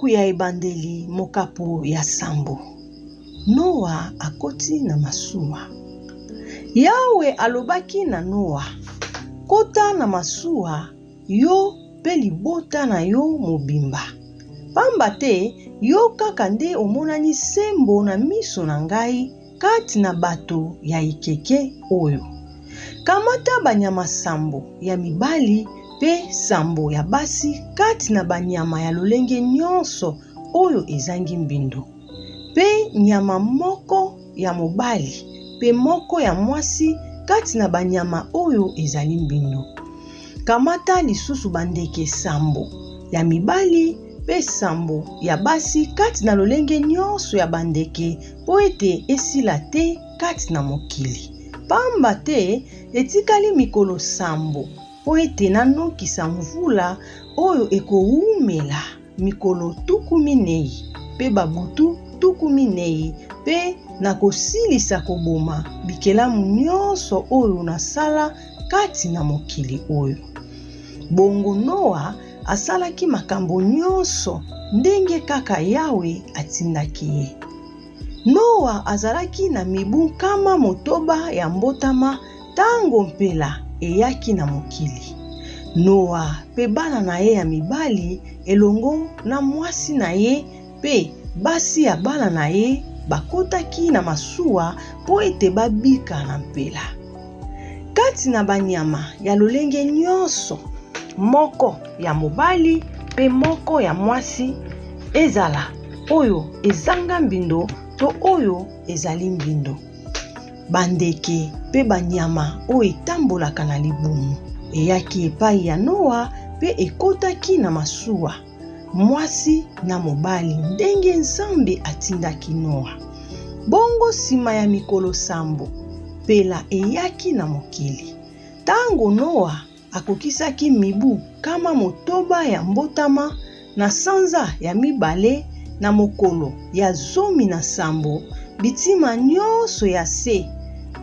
Buku ya ebandeli mokapo ya sambo. Noa akoti na masuwa. Yawe alobaki na Noa, kota na masuwa yo pe libota na yo mobimba. Pamba te yo kaka nde omonani sembo na miso na ngai kati na bato ya ikeke oyo. Kamata banyama sambo ya mibali pe sambo ya basi kati na banyama ya lolenge nyonso oyo ezangi mbindo. Pe nyama moko ya mobali pe moko ya mwasi kati na banyama oyo ezali mbindo. Kamata lisusu bandeke sambo ya mibali pe sambo ya basi kati na lolenge nyonso ya bandeke po ete esila te kati na mokili. Pamba te etikali mikolo sambo po ete nanokisa mvula oyo ekowumela mikolo 14 pe babutu 14 pe nakosilisa koboma bikelamu nyonso oyo nasala kati na mokili oyo. Bongo Noa asalaki makambo nyonso ndenge kaka Yawe atindaki ye. Noa azalaki na mibu kama motoba ya mbotama tango mpela eyaki na mokili. Noa pe bana na ye ya mibali elongo na mwasi na ye pe basi ya bana na ye bakotaki na masuwa po ete babika na mpela. Kati na banyama ya lolenge nyonso, moko ya mobali pe moko ya mwasi, ezala oyo ezanga mbindo to oyo ezali mbindo. Bandeke pe banyama oyo etambolaka na libumu eyaki epai ya Noa pe ekotaki na masuwa, mwasi na mobali ndenge Nzambe atindaki Noa. Bongo sima ya mikolo sambo, pela eyaki na mokili. Tango Noa akokisaki mibu kama motoba ya mbotama na sanza ya mibale na mokolo ya 17, bitima nyonso ya se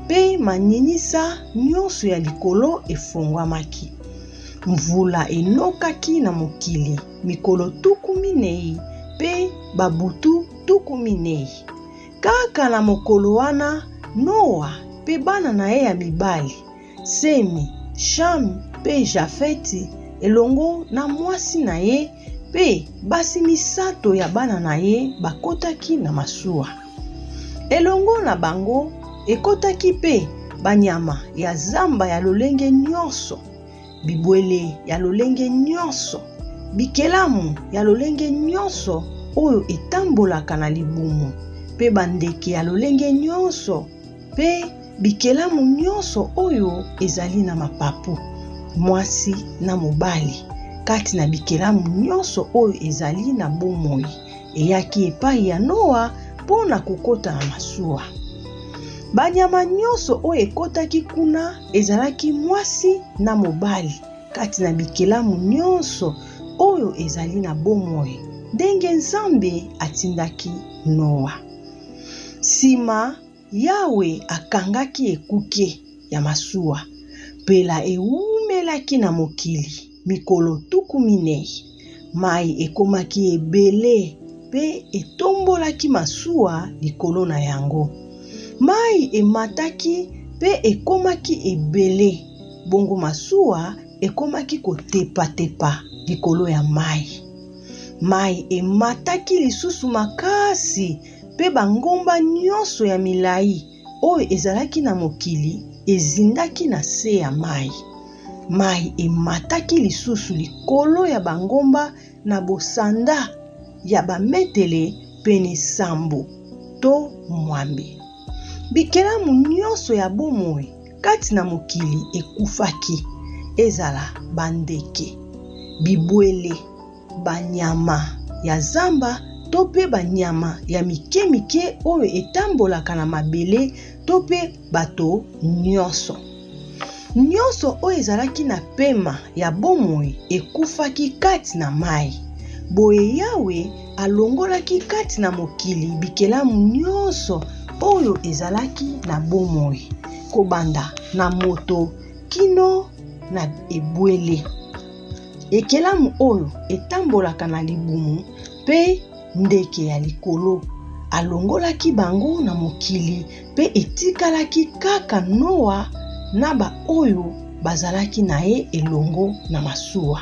pe maninisa nyonso ya likolo efongwamaki. Mvula enokaki na mokili mikolo 14 pe babutu 14. Kaka na mokolo wana Noa pe bana na ye ya mibali, Semi, Sham pe Jafeti elongo na mwasi na ye pe basi misato ya bana na ye bakotaki na masuwa. Elongo na bango ekotaki pe banyama ya zamba ya lolenge nyonso, bibwele ya lolenge nyonso, bikelamu ya lolenge nyonso oyo etambolaka na libumu, pe bandeke ya lolenge nyonso, pe bikelamu nyonso oyo ezali na mapapu, mwasi na mobali, kati na bikelamu nyonso oyo ezali na bomoi, eyaki epai ya Noa pona kokota na masuwa. Banyama nyonso oyo ekotaki kuna ezalaki mwasi na mobali, kati na bikelamu nyonso oyo ezali na bomoi, ndenge Nzambe atindaki Noa. Sima Yawe akangaki ekuke ya masuwa, pela ewumelaki na mokili mikolo 14. Mai ekomaki ebele pe etombolaki masuwa likolo na yango. Mai emataki pe ekomaki ebele, bongo masuwa ekomaki kotepa-tepa likolo ya mai. Mai emataki lisusu makasi pe bangomba nyonso ya milai oyo ezalaki na mokili ezindaki na se ya mai. Mai emataki lisusu likolo ya bangomba na bosanda ya bametele pene 100 to mwambe. Bikelamu nyonso ya bomoi kati na mokili ekufaki, ezala bandeke, bibwele, banyama ya zamba to pe banyama ya mike-mike oyo etambolaka na mabele to pe bato nyonso. Nyonso oyo ezalaki na pema ya bomoi ekufaki kati na mai. Boye Yawe alongolaki kati na mokili bikelamu nyonso oyo ezalaki na bomoi, kobanda na moto kino na ebwele. Ekelamu oyo etambolaka na libumu Pe ndeke ya likolo alongolaki bango na mokili pe etikalaki kaka Noa na baoyo bazalaki na ye elongo na masuwa.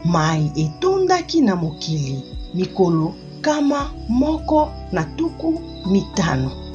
Mai etondaki na mokili mikolo 115.